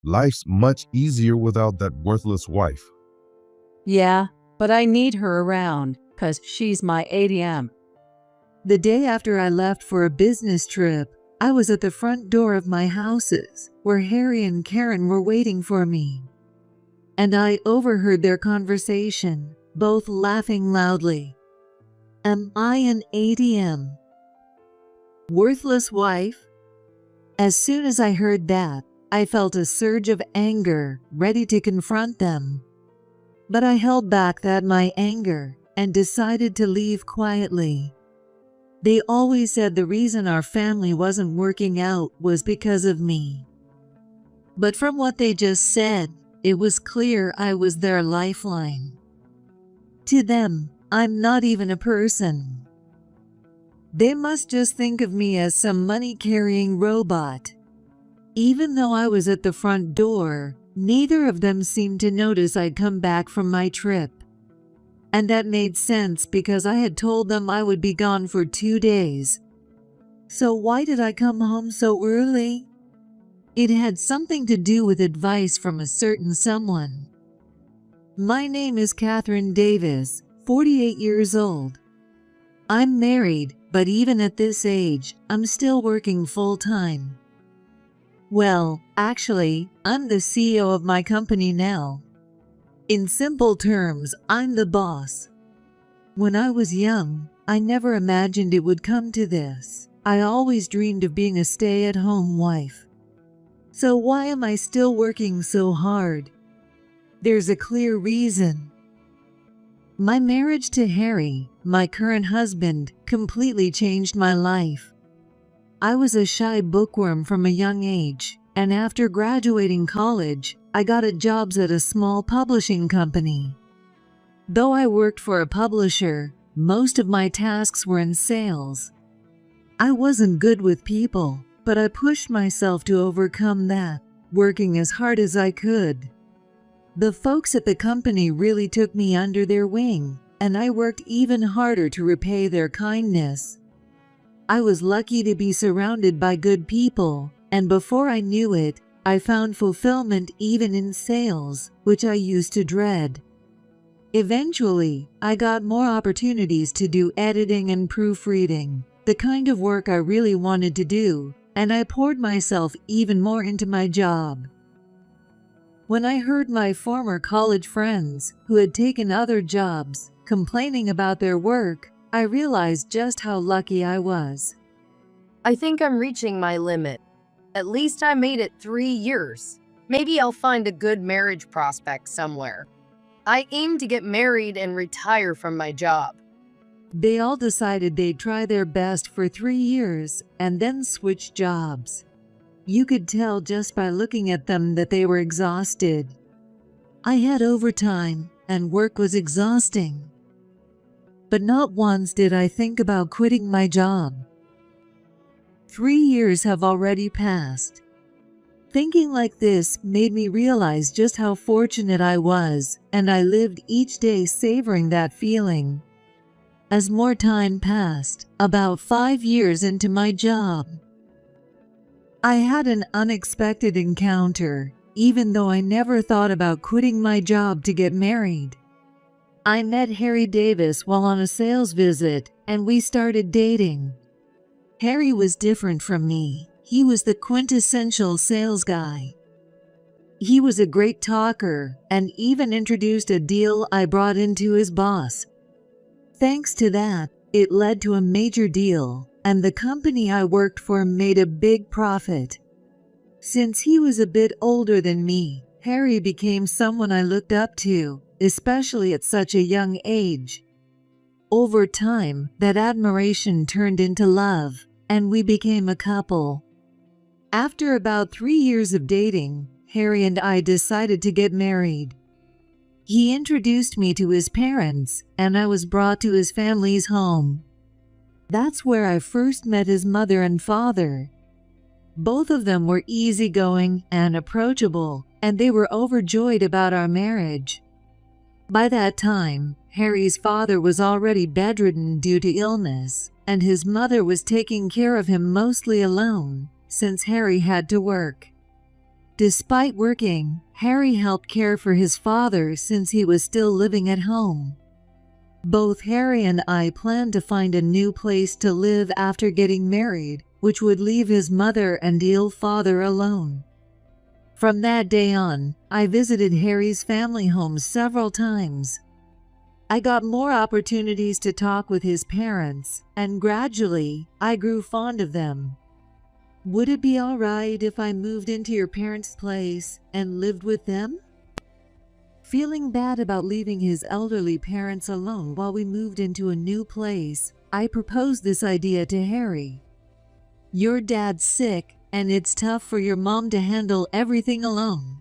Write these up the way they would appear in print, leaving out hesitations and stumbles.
Life's much easier without that worthless wife. Yeah, but I need her around, 'cause she's my ATM. The day after I left for a business trip, I was at the front door of my houses, where Harry and Karen were waiting for me. And I overheard their conversation, both laughing loudly. Am I an ATM? Worthless wife? As soon as I heard that, I felt a surge of anger, ready to confront them. But I held back my anger and decided to leave quietly. They always said the reason our family wasn't working out was because of me. But from what they just said, it was clear I was their lifeline. To them, I'm not even a person. They must just think of me as some money-carrying robot. Even though I was at the front door, neither of them seemed to notice I'd come back from my trip. And that made sense because I had told them I would be gone for 2 days. So why did I come home so early? It had something to do with advice from a certain someone. My name is Catherine Davis, 48 years old. I'm married, but even at this age, I'm still working full-time. Well, actually, I'm the CEO of my company now. In simple terms, I'm the boss. When I was young, I never imagined it would come to this. I always dreamed of being a stay-at-home wife. So why am I still working so hard? There's a clear reason. My marriage to Harry, my current husband, completely changed my life. I was a shy bookworm from a young age, and after graduating college, I got jobs at a small publishing company. Though I worked for a publisher, most of my tasks were in sales. I wasn't good with people, but I pushed myself to overcome that, working as hard as I could. The folks at the company really took me under their wing, and I worked even harder to repay their kindness. I was lucky to be surrounded by good people, and before I knew it, I found fulfillment even in sales, which I used to dread. Eventually, I got more opportunities to do editing and proofreading, the kind of work I really wanted to do, and I poured myself even more into my job. When I heard my former college friends, who had taken other jobs, complaining about their work, I realized just how lucky I was. I think I'm reaching my limit. At least I made it 3 years. Maybe I'll find a good marriage prospect somewhere. I aim to get married and retire from my job. They all decided they'd try their best for 3 years and then switch jobs. You could tell just by looking at them that they were exhausted. I had overtime, and work was exhausting. But not once did I think about quitting my job. 3 years have already passed. Thinking like this made me realize just how fortunate I was, and I lived each day savoring that feeling. As more time passed, about 5 years into my job, I had an unexpected encounter, even though I never thought about quitting my job to get married. I met Harry Davis while on a sales visit, and we started dating. Harry was different from me. He was the quintessential sales guy. He was a great talker and even introduced a deal I brought into his boss. Thanks to that, it led to a major deal, and the company I worked for made a big profit. Since he was a bit older than me, Harry became someone I looked up to, especially at such a young age. Over time, that admiration turned into love, and we became a couple. After about 3 years of dating, Harry and I decided to get married. He introduced me to his parents, and I was brought to his family's home. That's where I first met his mother and father. Both of them were easygoing and approachable, and they were overjoyed about our marriage. By that time, Harry's father was already bedridden due to illness, and his mother was taking care of him mostly alone, since Harry had to work. Despite working, Harry helped care for his father since he was still living at home. Both Harry and I planned to find a new place to live after getting married, which would leave his mother and ill father alone. From that day on, I visited Harry's family home several times. I got more opportunities to talk with his parents, and gradually, I grew fond of them. Would it be all right if I moved into your parents' place and lived with them? Feeling bad about leaving his elderly parents alone while we moved into a new place, I proposed this idea to Harry. Your dad's sick, and it's tough for your mom to handle everything alone.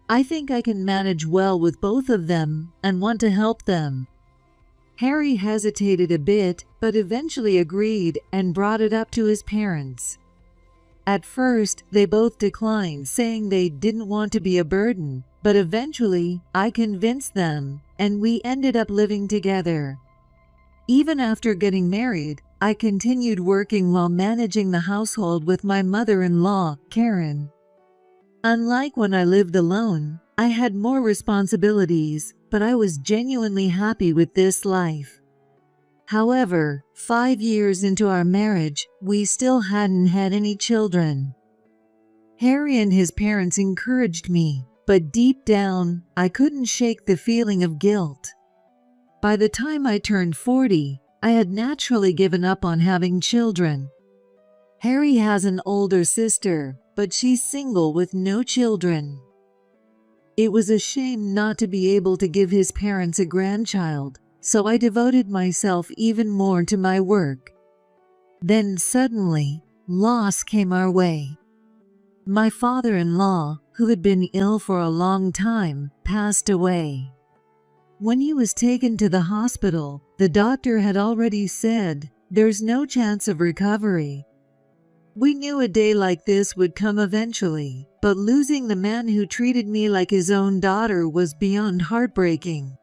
I think I can manage well with both of them and want to help them. Harry hesitated a bit, but eventually agreed and brought it up to his parents. At first, they both declined, saying they didn't want to be a burden, but eventually, I convinced them, and we ended up living together. Even after getting married, I continued working while managing the household with my mother-in-law, Karen. Unlike when I lived alone, I had more responsibilities, but I was genuinely happy with this life. However, 5 years into our marriage, we still hadn't had any children. Harry and his parents encouraged me, but deep down, I couldn't shake the feeling of guilt. By the time I turned 40, I had naturally given up on having children. Harry has an older sister, but she's single with no children. It was a shame not to be able to give his parents a grandchild, so I devoted myself even more to my work. Then suddenly, loss came our way. My father-in-law, who had been ill for a long time, passed away. When he was taken to the hospital, the doctor had already said, "There's no chance of recovery." We knew a day like this would come eventually, but losing the man who treated me like his own daughter was beyond heartbreaking.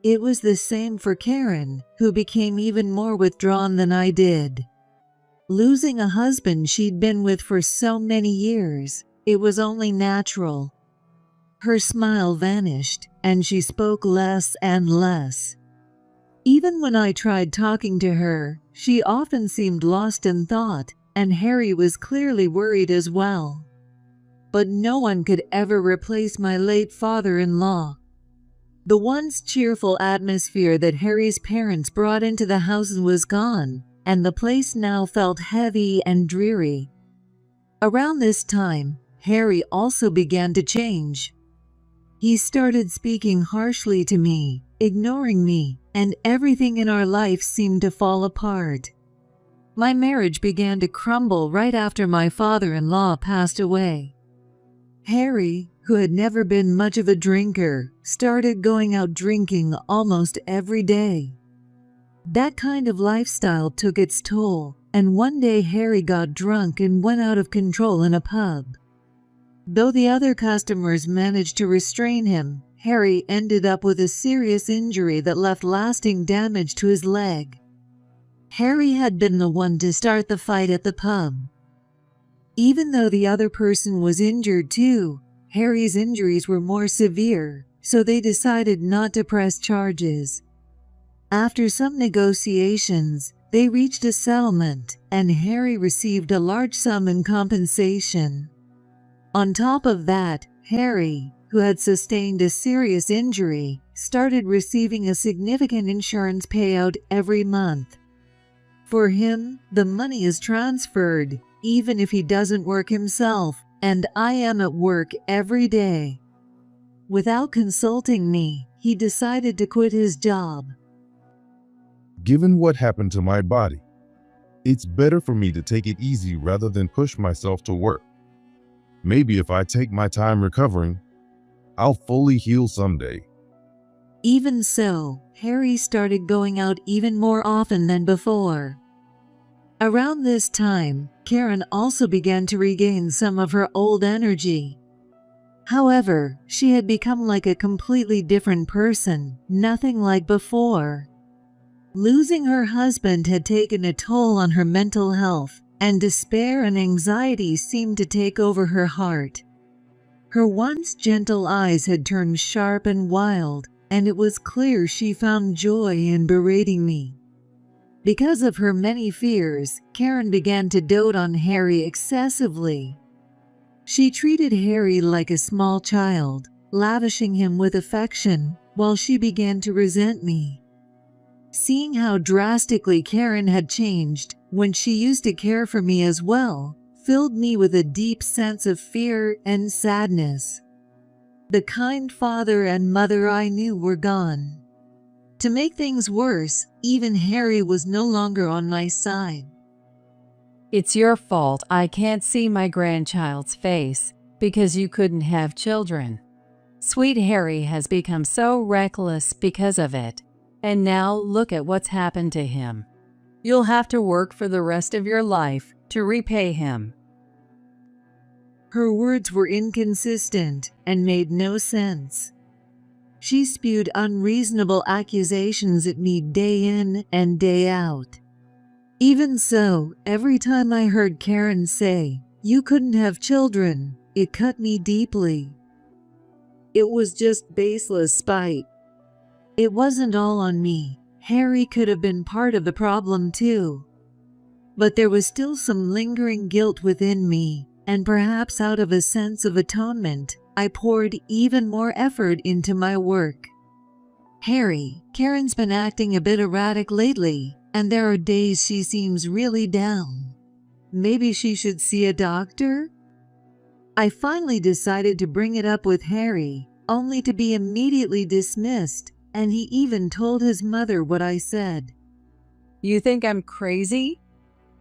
It was the same for Karen, who became even more withdrawn than I did. Losing a husband she'd been with for so many years, it was only natural. Her smile vanished, and she spoke less and less. Even when I tried talking to her, she often seemed lost in thought, and Harry was clearly worried as well. But no one could ever replace my late father-in-law. The once cheerful atmosphere that Harry's parents brought into the house was gone, and the place now felt heavy and dreary. Around this time, Harry also began to change. He started speaking harshly to me, ignoring me, and everything in our life seemed to fall apart. My marriage began to crumble right after my father-in-law passed away. Harry, who had never been much of a drinker, started going out drinking almost every day. That kind of lifestyle took its toll, and one day Harry got drunk and went out of control in a pub. Though the other customers managed to restrain him, Harry ended up with a serious injury that left lasting damage to his leg. Harry had been the one to start the fight at the pub. Even though the other person was injured too, Harry's injuries were more severe, so they decided not to press charges. After some negotiations, they reached a settlement, and Harry received a large sum in compensation. On top of that, Harry, who had sustained a serious injury, started receiving a significant insurance payout every month. For him, the money is transferred, even if he doesn't work himself, and I am at work every day. Without consulting me, he decided to quit his job. Given what happened to my body, it's better for me to take it easy rather than push myself to work. Maybe if I take my time recovering, I'll fully heal someday. Even so, Harry started going out even more often than before. Around this time, Karen also began to regain some of her old energy. However, she had become like a completely different person, nothing like before. Losing her husband had taken a toll on her mental health, and despair and anxiety seemed to take over her heart. Her once gentle eyes had turned sharp and wild, and it was clear she found joy in berating me. Because of her many fears, Karen began to dote on Harry excessively. She treated Harry like a small child, lavishing him with affection, while she began to resent me. Seeing how drastically Karen had changed when she used to care for me as well, filled me with a deep sense of fear and sadness. The kind father and mother I knew were gone. To make things worse, even Harry was no longer on my side. It's your fault I can't see my grandchild's face because you couldn't have children. Sweet Harry has become so reckless because of it, and now look at what's happened to him. You'll have to work for the rest of your life to repay him. Her words were inconsistent and made no sense. She spewed unreasonable accusations at me day in and day out. Even so, every time I heard Karen say, "You couldn't have children," it cut me deeply. It was just baseless spite. It wasn't all on me. Harry could have been part of the problem too. But there was still some lingering guilt within me, and perhaps out of a sense of atonement, I poured even more effort into my work. "Harry, Karen's been acting a bit erratic lately, and there are days she seems really down. Maybe she should see a doctor?" I finally decided to bring it up with Harry, only to be immediately dismissed, and he even told his mother what I said. You think I'm crazy?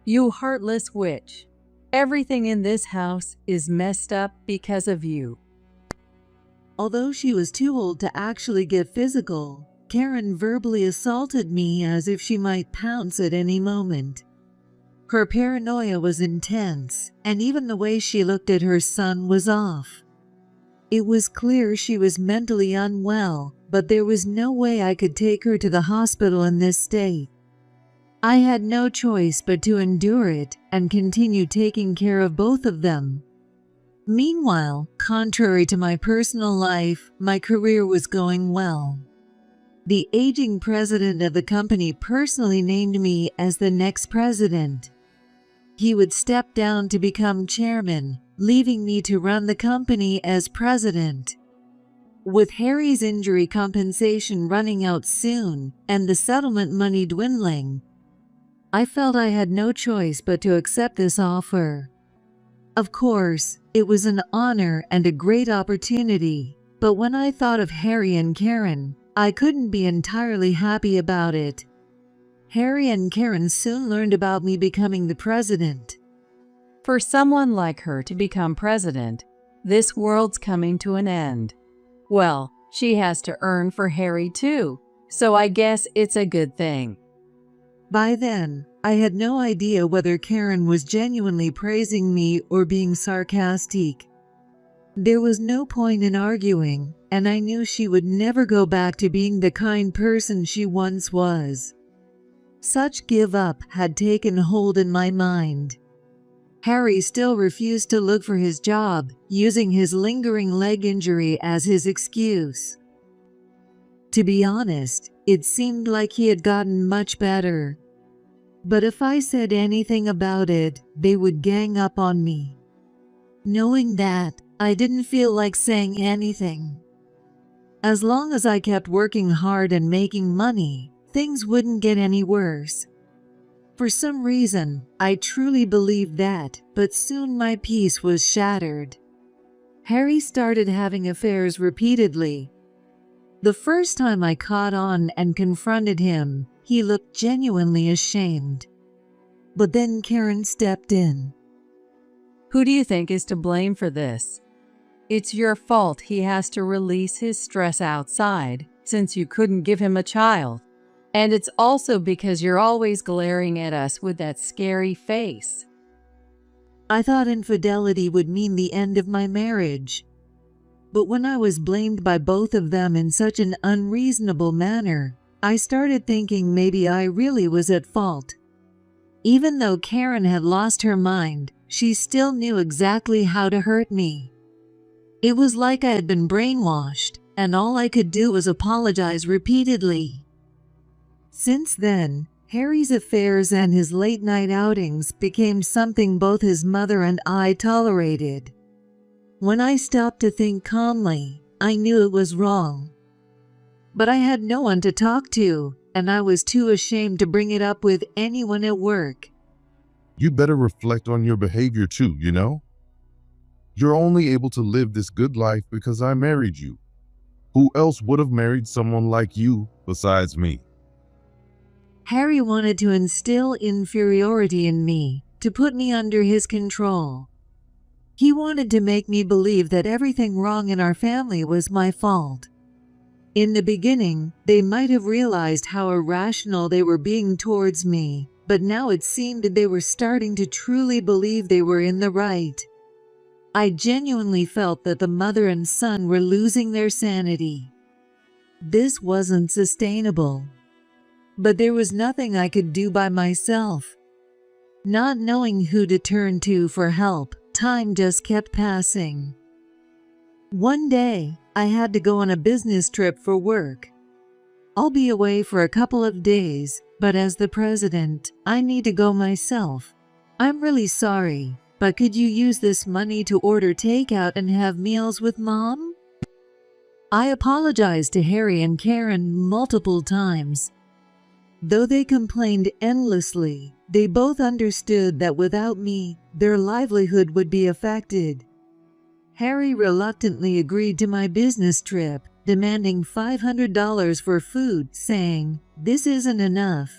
You heartless witch. Everything in this house is messed up because of you. Although she was too old to actually get physical, Karen verbally assaulted me as if she might pounce at any moment. Her paranoia was intense, and even the way she looked at her son was off. It was clear she was mentally unwell, but there was no way I could take her to the hospital in this state. I had no choice but to endure it and continue taking care of both of them. Meanwhile, contrary to my personal life, my career was going well. The aging president of the company personally named me as the next president. He would step down to become chairman, leaving me to run the company as president. With Harry's injury compensation running out soon and the settlement money dwindling, I felt I had no choice but to accept this offer. Of course, it was an honor and a great opportunity, but when I thought of Harry and Karen, I couldn't be entirely happy about it. Harry and Karen soon learned about me becoming the president. For someone like her to become president, this world's coming to an end. Well, she has to earn for Harry too, so I guess it's a good thing. By then, I had no idea whether Karen was genuinely praising me or being sarcastic. There was no point in arguing, and I knew she would never go back to being the kind person she once was. Such give up had taken hold in my mind. Harry still refused to look for his job, using his lingering leg injury as his excuse. To be honest, it seemed like he had gotten much better. But if I said anything about it, they would gang up on me. Knowing that, I didn't feel like saying anything. As long as I kept working hard and making money, things wouldn't get any worse. For some reason, I truly believed that, but soon my peace was shattered. Harry started having affairs repeatedly. The first time I caught on and confronted him, he looked genuinely ashamed. But then Karen stepped in. Who do you think is to blame for this? It's your fault he has to release his stress outside, since you couldn't give him a child. And it's also because you're always glaring at us with that scary face. I thought infidelity would mean the end of my marriage. But when I was blamed by both of them in such an unreasonable manner, I started thinking maybe I really was at fault. Even though Karen had lost her mind, she still knew exactly how to hurt me. It was like I had been brainwashed, and all I could do was apologize repeatedly. Since then, Harry's affairs and his late-night outings became something both his mother and I tolerated. When I stopped to think calmly, I knew it was wrong. But I had no one to talk to, and I was too ashamed to bring it up with anyone at work. You better reflect on your behavior too, you know? You're only able to live this good life because I married you. Who else would have married someone like you besides me? Harry wanted to instill inferiority in me, to put me under his control. He wanted to make me believe that everything wrong in our family was my fault. In the beginning, they might have realized how irrational they were being towards me, but now it seemed they were starting to truly believe they were in the right. I genuinely felt that the mother and son were losing their sanity. This wasn't sustainable. But there was nothing I could do by myself. Not knowing who to turn to for help, time just kept passing. One day, I had to go on a business trip for work. I'll be away for a couple of days, but as the president, I need to go myself. I'm really sorry, but could you use this money to order takeout and have meals with Mom? I apologized to Harry and Karen multiple times. Though they complained endlessly, they both understood that without me, their livelihood would be affected. Harry reluctantly agreed to my business trip, demanding $500 for food, saying, "This isn't enough."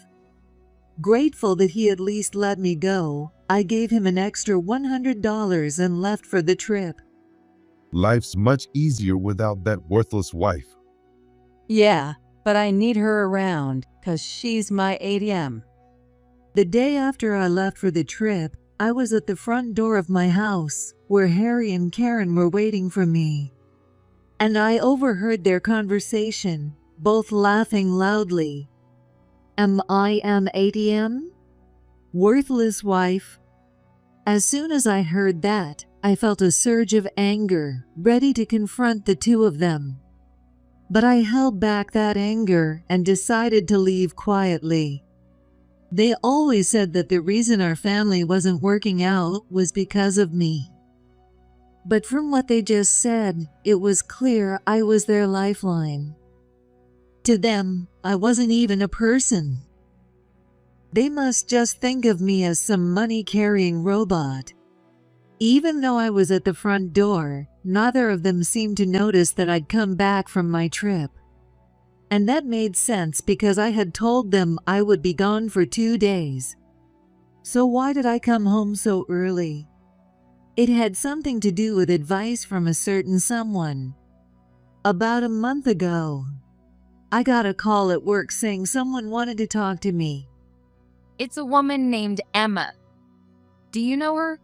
Grateful that he at least let me go, I gave him an extra $100 and left for the trip. Life's much easier without that worthless wife. Yeah, but I need her around, 'cause she's my ATM. The day after I left for the trip, I was at the front door of my house, where Harry and Karen were waiting for me. And I overheard their conversation, both laughing loudly. Am I an ATM? Worthless wife? As soon as I heard that, I felt a surge of anger, ready to confront the two of them. But I held back that anger and decided to leave quietly. They always said that the reason our family wasn't working out was because of me. But from what they just said, it was clear I was their lifeline. To them, I wasn't even a person. They must just think of me as some money-carrying robot. Even though I was at the front door, neither of them seemed to notice that I'd come back from my trip. And that made sense because I had told them I would be gone for 2 days. So why did I come home so early? It had something to do with advice from a certain someone. About a month ago, I got a call at work saying someone wanted to talk to me. It's a woman named Emma. Do you know her?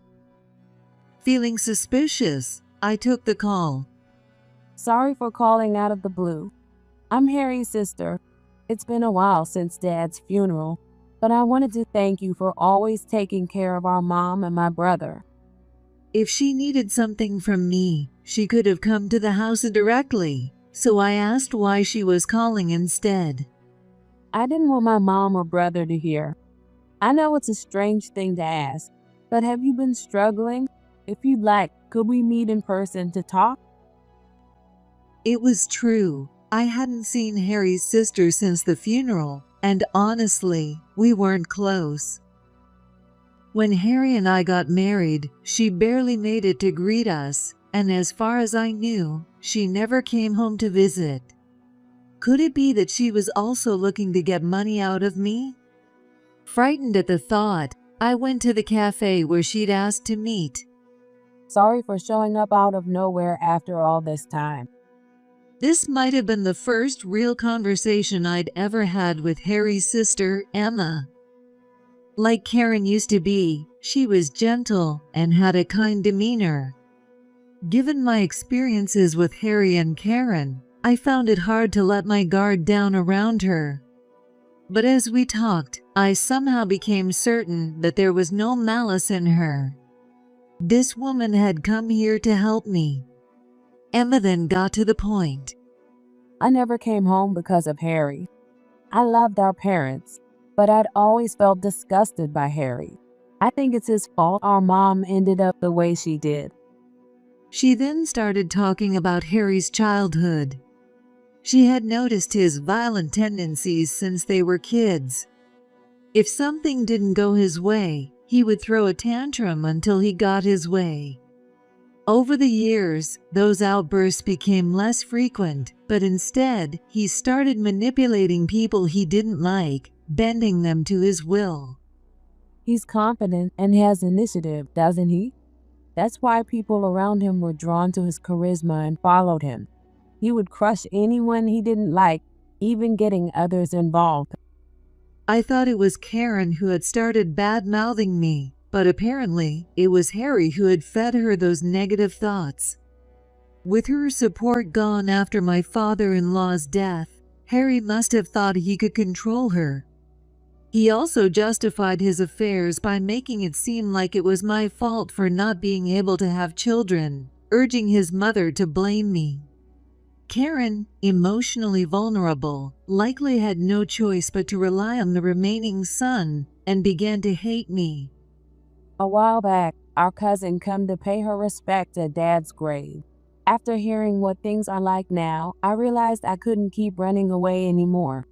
Feeling suspicious, I took the call. Sorry for calling out of the blue. I'm Harry's sister. It's been a while since Dad's funeral, but I wanted to thank you for always taking care of our mom and my brother. If she needed something from me, she could have come to the house directly, so I asked why she was calling instead. I didn't want my mom or brother to hear. I know it's a strange thing to ask, but have you been struggling? If you'd like, could we meet in person to talk? It was true. I hadn't seen Harry's sister since the funeral, and honestly, we weren't close. When Harry and I got married, she barely made it to greet us, and as far as I knew, she never came home to visit. Could it be that she was also looking to get money out of me? Frightened at the thought, I went to the cafe where she'd asked to meet. Sorry for showing up out of nowhere after all this time. This might have been the first real conversation I'd ever had with Harry's sister, Emma. Like Karen used to be, she was gentle and had a kind demeanor. Given my experiences with Harry and Karen, I found it hard to let my guard down around her. But as we talked, I somehow became certain that there was no malice in her. This woman had come here to help me. Emma then got to the point. I never came home because of Harry. I loved our parents, but I'd always felt disgusted by Harry. I think it's his fault our mom ended up the way she did. She then started talking about Harry's childhood. She had noticed his violent tendencies since they were kids. If something didn't go his way, he would throw a tantrum until he got his way. Over the years, those outbursts became less frequent, but instead, he started manipulating people he didn't like, bending them to his will. He's confident and has initiative, doesn't he? That's why people around him were drawn to his charisma and followed him. He would crush anyone he didn't like, even getting others involved. I thought it was Karen who had started bad-mouthing me, but apparently it was Harry who had fed her those negative thoughts. With her support gone after my father-in-law's death, Harry must have thought he could control her. He also justified his affairs by making it seem like it was my fault for not being able to have children, urging his mother to blame me. Karen, emotionally vulnerable, likely had no choice but to rely on the remaining son and began to hate me. A while back, our cousin come to pay her respect at Dad's grave. After hearing what things are like now, I realized I couldn't keep running away anymore.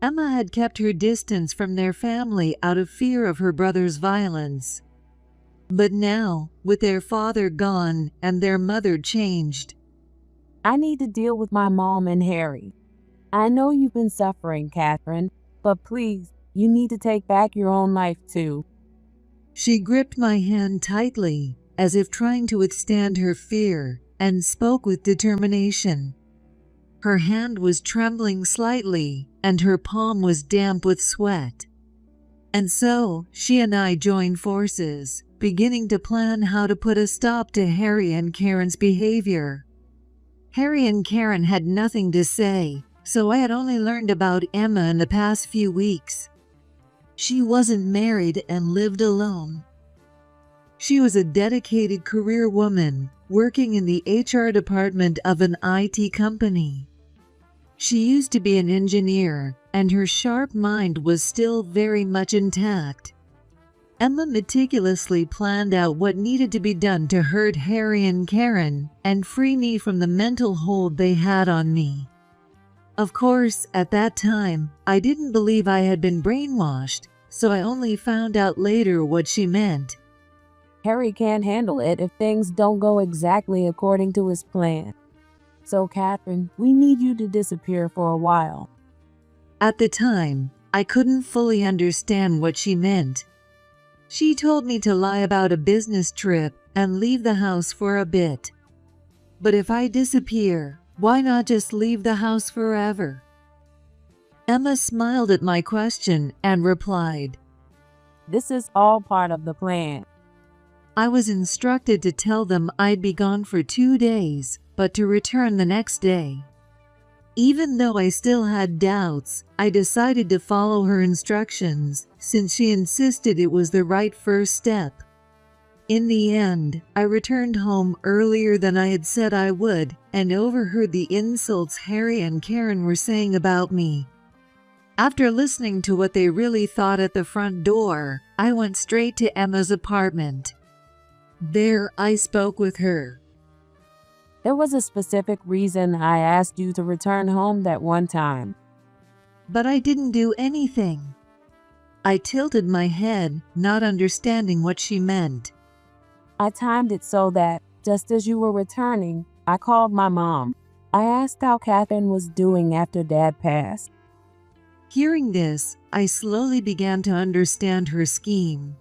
Emma had kept her distance from their family out of fear of her brother's violence. But now, with their father gone and their mother changed, I need to deal with my mom and Harry. I know you've been suffering, Catherine, but please, you need to take back your own life too. She gripped my hand tightly, as if trying to withstand her fear, and spoke with determination. Her hand was trembling slightly, and her palm was damp with sweat. And so, she and I joined forces, beginning to plan how to put a stop to Harry and Karen's behavior. Harry and Karen had nothing to say, so I had only learned about Emma in the past few weeks. She wasn't married and lived alone. She was a dedicated career woman, working in the HR department of an IT company. She used to be an engineer, and her sharp mind was still very much intact. Emma meticulously planned out what needed to be done to hurt Harry and Karen and free me from the mental hold they had on me. Of course, at that time, I didn't believe I had been brainwashed, so I only found out later what she meant. Harry can't handle it if things don't go exactly according to his plan. So, Catherine, we need you to disappear for a while. At the time, I couldn't fully understand what she meant. She told me to lie about a business trip and leave the house for a bit. But if I disappear, why not just leave the house forever? Emma smiled at my question and replied, This is all part of the plan. I was instructed to tell them I'd be gone for 2 days, but to return the next day. Even though I still had doubts, I decided to follow her instructions since she insisted it was the right first step. In the end, I returned home earlier than I had said I would and overheard the insults Harry and Karen were saying about me. After listening to what they really thought at the front door, I went straight to Emma's apartment. There, I spoke with her. There was a specific reason I asked you to return home that one time. But I didn't do anything. I tilted my head, not understanding what she meant. I timed it so that, just as you were returning, I called my mom. I asked how Catherine was doing after Dad passed. Hearing this, I slowly began to understand her scheme.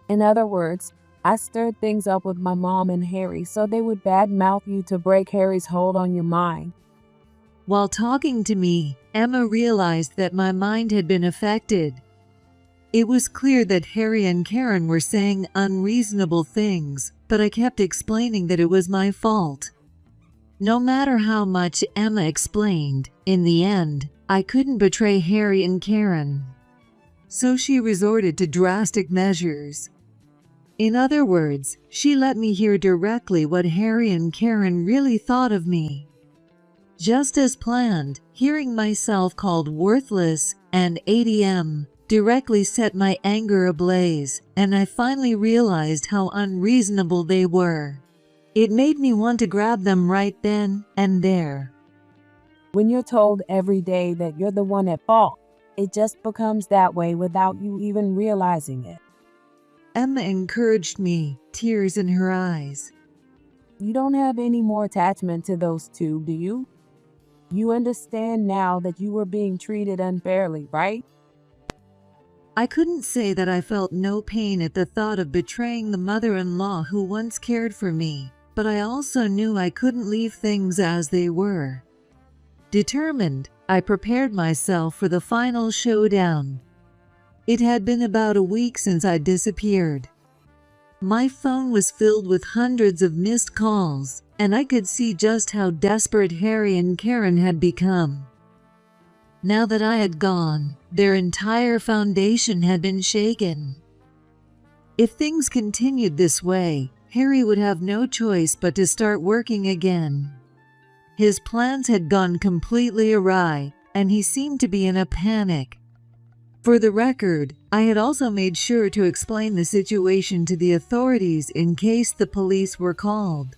In other words, I stirred things up with my mom and Harry so they would badmouth you to break Harry's hold on your mind. While talking to me, Emma realized that my mind had been affected. It was clear that Harry and Karen were saying unreasonable things, but I kept explaining that it was my fault. No matter how much Emma explained, in the end, I couldn't betray Harry and Karen. So she resorted to drastic measures. In other words, she let me hear directly what Harry and Karen really thought of me. Just as planned, hearing myself called worthless and ATM directly set my anger ablaze, and I finally realized how unreasonable they were. It made me want to grab them right then and there. When you're told every day that you're the one at fault, it just becomes that way without you even realizing it. Emma encouraged me, tears in her eyes. You don't have any more attachment to those two, do you? You understand now that you were being treated unfairly, right? I couldn't say that I felt no pain at the thought of betraying the mother-in-law who once cared for me, but I also knew I couldn't leave things as they were. Determined, I prepared myself for the final showdown. It had been about a week since I disappeared. My phone was filled with hundreds of missed calls, and I could see just how desperate Harry and Karen had become. Now that I had gone, their entire foundation had been shaken. If things continued this way, Harry would have no choice but to start working again. His plans had gone completely awry, and he seemed to be in a panic. For the record, I had also made sure to explain the situation to the authorities in case the police were called.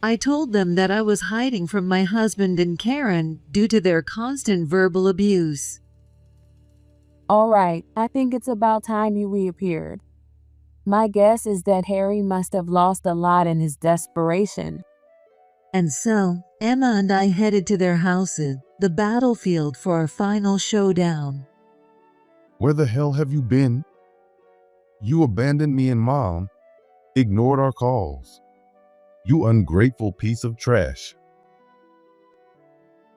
I told them that I was hiding from my husband and Karen due to their constant verbal abuse. All right, I think it's about time you reappeared. My guess is that Harry must have lost a lot in his desperation. And so, Emma and I headed to their houses, the battlefield for our final showdown. Where the hell have you been? You abandoned me and Mom, ignored our calls. You ungrateful piece of trash.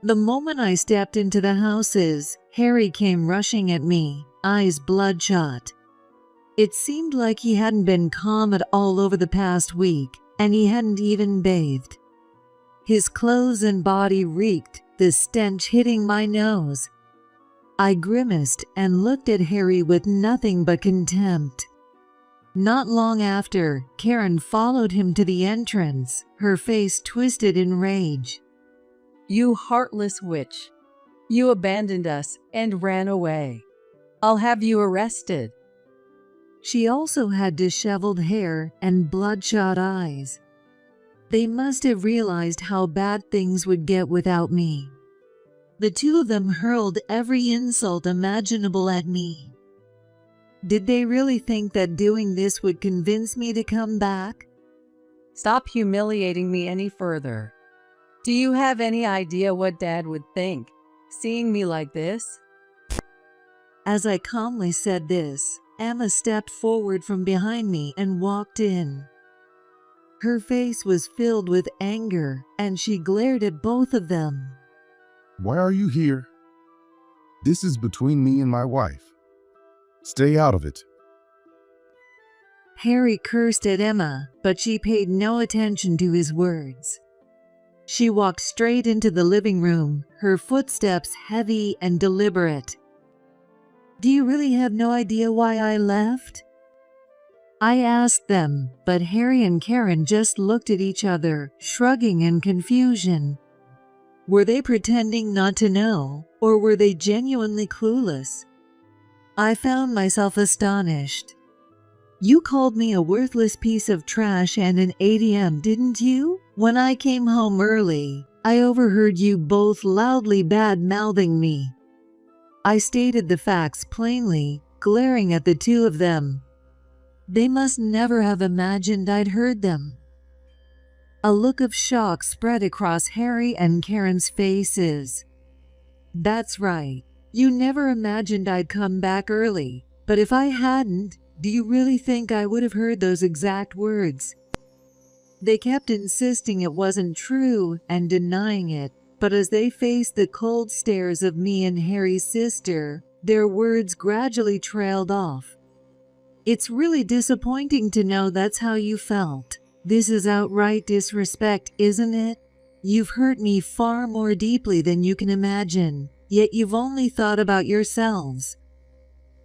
The moment I stepped into the houses, Harry came rushing at me, eyes bloodshot. It seemed like he hadn't been calm at all over the past week, and he hadn't even bathed. His clothes and body reeked, the stench hitting my nose. I grimaced and looked at Harry with nothing but contempt. Not long after, Karen followed him to the entrance, her face twisted in rage. You heartless witch. You abandoned us and ran away. I'll have you arrested. She also had disheveled hair and bloodshot eyes. They must have realized how bad things would get without me. The two of them hurled every insult imaginable at me. Did they really think that doing this would convince me to come back? Stop humiliating me any further. Do you have any idea what Dad would think, seeing me like this? As I calmly said this, Emma stepped forward from behind me and walked in. Her face was filled with anger, and she glared at both of them. Why are you here? This is between me and my wife. Stay out of it. Harry cursed at Emma, but she paid no attention to his words. She walked straight into the living room, her footsteps heavy and deliberate. Do you really have no idea why I left? I asked them, but Harry and Karen just looked at each other, shrugging in confusion. Were they pretending not to know, or were they genuinely clueless? I found myself astonished. You called me a worthless piece of trash and an ATM, didn't you? When I came home early, I overheard you both loudly bad-mouthing me. I stated the facts plainly, glaring at the two of them. They must never have imagined I'd heard them. A look of shock spread across Harry and Karen's faces. That's right. You never imagined I'd come back early, but if I hadn't, do you really think I would have heard those exact words? They kept insisting it wasn't true and denying it, but as they faced the cold stares of me and Harry's sister, their words gradually trailed off. It's really disappointing to know that's how you felt. This is outright disrespect, isn't it? You've hurt me far more deeply than you can imagine, yet you've only thought about yourselves.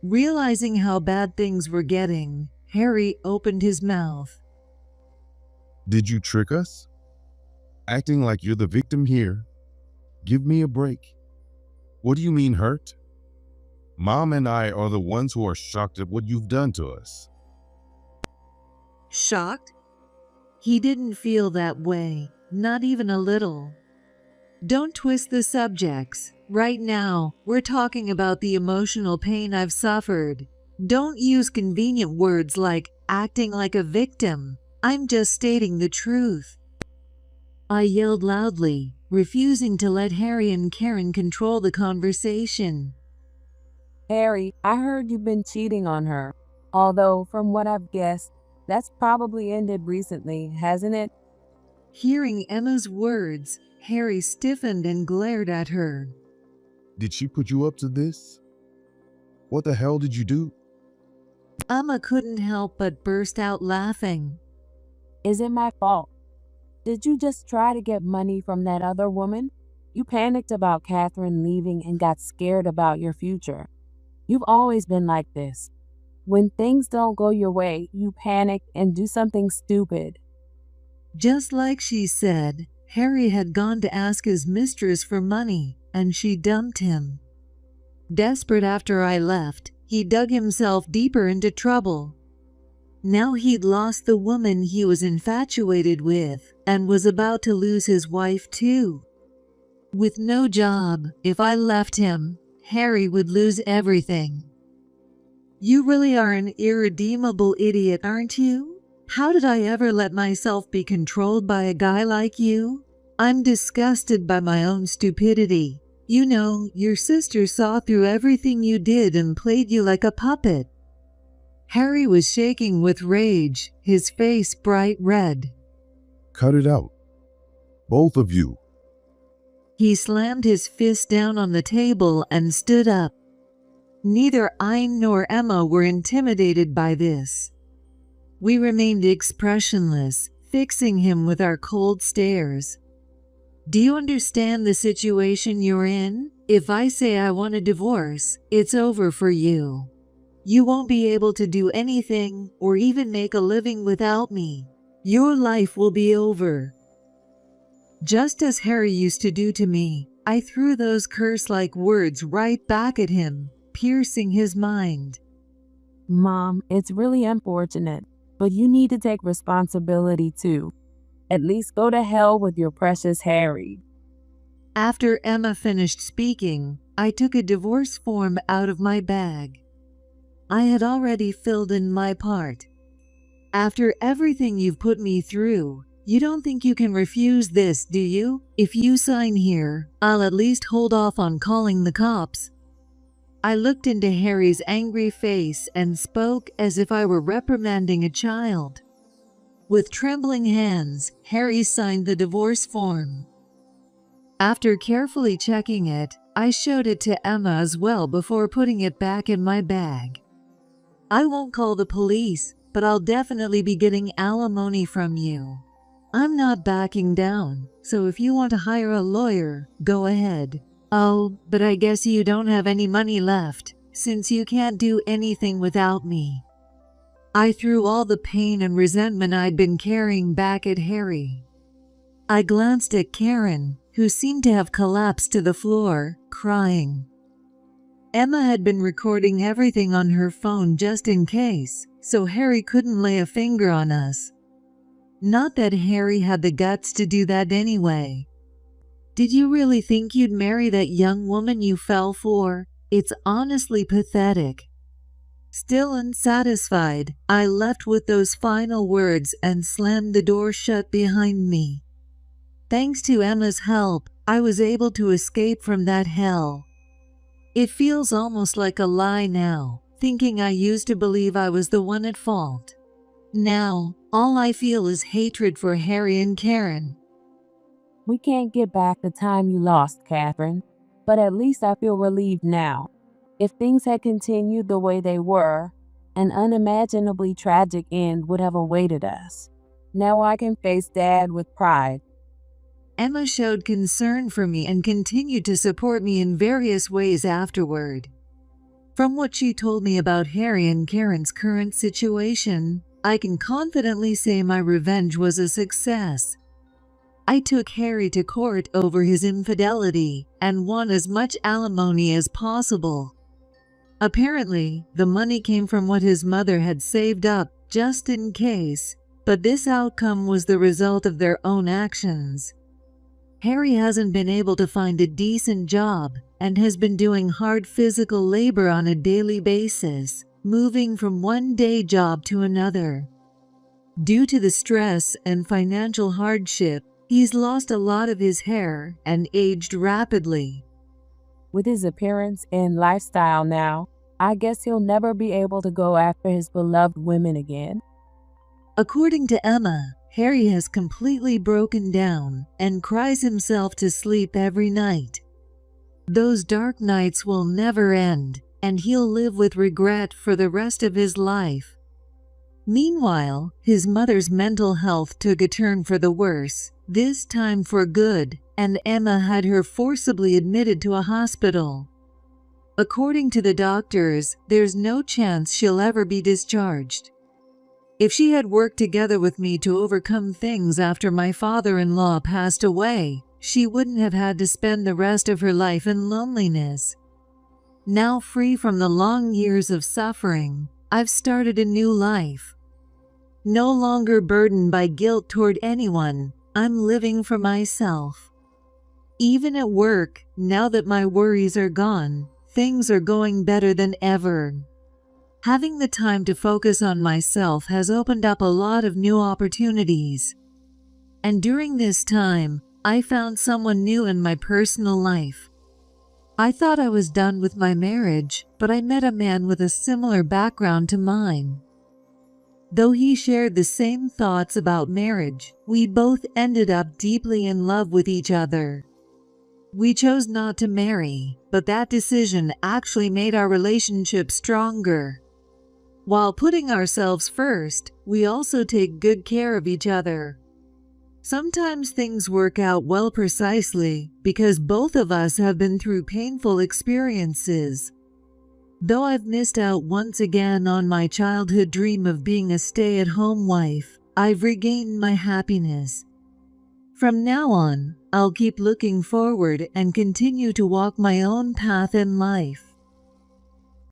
Realizing how bad things were getting, Harry opened his mouth. Did you trick us? Acting like you're the victim here. Give me a break. What do you mean hurt? Mom and I are the ones who are shocked at what you've done to us. Shocked? He didn't feel that way, not even a little. Don't twist the subjects. Right now, we're talking about the emotional pain I've suffered. Don't use convenient words like acting like a victim. I'm just stating the truth. I yelled loudly, refusing to let Harry and Karen control the conversation. Harry, I heard you've been cheating on her. Although, from what I've guessed, that's probably ended recently, hasn't it? Hearing Emma's words, Harry stiffened and glared at her. Did she put you up to this? What the hell did you do? Emma couldn't help but burst out laughing. Is it my fault? Did you just try to get money from that other woman? You panicked about Catherine leaving and got scared about your future. You've always been like this. When things don't go your way, you panic and do something stupid. Just like she said, Harry had gone to ask his mistress for money, and she dumped him. Desperate after I left, he dug himself deeper into trouble. Now he'd lost the woman he was infatuated with, and was about to lose his wife too. With no job, if I left him, Harry would lose everything. You really are an irredeemable idiot, aren't you? How did I ever let myself be controlled by a guy like you? I'm disgusted by my own stupidity. You know, your sister saw through everything you did and played you like a puppet. Harry was shaking with rage, his face bright red. Cut it out. Both of you. He slammed his fist down on the table and stood up. Neither I nor Emma were intimidated by this. We remained expressionless, fixing him with our cold stares. Do you understand the situation you're in? If I say I want a divorce, it's over for you. You won't be able to do anything or even make a living without me. Your life will be over. Just as Harry used to do to me, I threw those curse-like words right back at him, piercing his mind. Mom, it's really unfortunate, but you need to take responsibility too. At least go to hell with your precious Harry. After Emma finished speaking, I took a divorce form out of my bag. I had already filled in my part. After everything you've put me through, you don't think you can refuse this, do you? If you sign here, I'll at least hold off on calling the cops. I looked into Harry's angry face and spoke as if I were reprimanding a child. With trembling hands, Harry signed the divorce form. After carefully checking it, I showed it to Emma as well before putting it back in my bag. I won't call the police, but I'll definitely be getting alimony from you. I'm not backing down, so if you want to hire a lawyer, go ahead. Oh, but I guess you don't have any money left, since you can't do anything without me. I threw all the pain and resentment I'd been carrying back at Harry. I glanced at Karen, who seemed to have collapsed to the floor, crying. Emma had been recording everything on her phone just in case, so Harry couldn't lay a finger on us. Not that Harry had the guts to do that anyway. Did you really think you'd marry that young woman you fell for? It's honestly pathetic. Still unsatisfied, I left with those final words and slammed the door shut behind me. Thanks to Emma's help, I was able to escape from that hell. It feels almost like a lie now, thinking I used to believe I was the one at fault. Now, all I feel is hatred for Harry and Karen. We can't get back the time you lost, Catherine, but at least I feel relieved now. If things had continued the way they were, an unimaginably tragic end would have awaited us. Now I can face Dad with pride. Emma showed concern for me and continued to support me in various ways afterward. From what she told me about Harry and Karen's current situation, I can confidently say my revenge was a success. I took Harry to court over his infidelity and won as much alimony as possible. Apparently, the money came from what his mother had saved up just in case, but this outcome was the result of their own actions. Harry hasn't been able to find a decent job and has been doing hard physical labor on a daily basis, moving from one day job to another. Due to the stress and financial hardship, he's lost a lot of his hair and aged rapidly. With his appearance and lifestyle now, I guess he'll never be able to go after his beloved women again. According to Emma, Harry has completely broken down and cries himself to sleep every night. Those dark nights will never end, and he'll live with regret for the rest of his life. Meanwhile, his mother's mental health took a turn for the worse, this time for good, and Emma had her forcibly admitted to a hospital. According to the doctors, there's no chance she'll ever be discharged. If she had worked together with me to overcome things after my father-in-law passed away, she wouldn't have had to spend the rest of her life in loneliness. Now free from the long years of suffering, I've started a new life. No longer burdened by guilt toward anyone, I'm living for myself. Even at work, now that my worries are gone, things are going better than ever. Having the time to focus on myself has opened up a lot of new opportunities. And during this time, I found someone new in my personal life. I thought I was done with my marriage, but I met a man with a similar background to mine. Though he shared the same thoughts about marriage, we both ended up deeply in love with each other. We chose not to marry, but that decision actually made our relationship stronger. While putting ourselves first, we also take good care of each other. Sometimes things work out well precisely because both of us have been through painful experiences. Though I've missed out once again on my childhood dream of being a stay-at-home wife, I've regained my happiness. From now on, I'll keep looking forward and continue to walk my own path in life.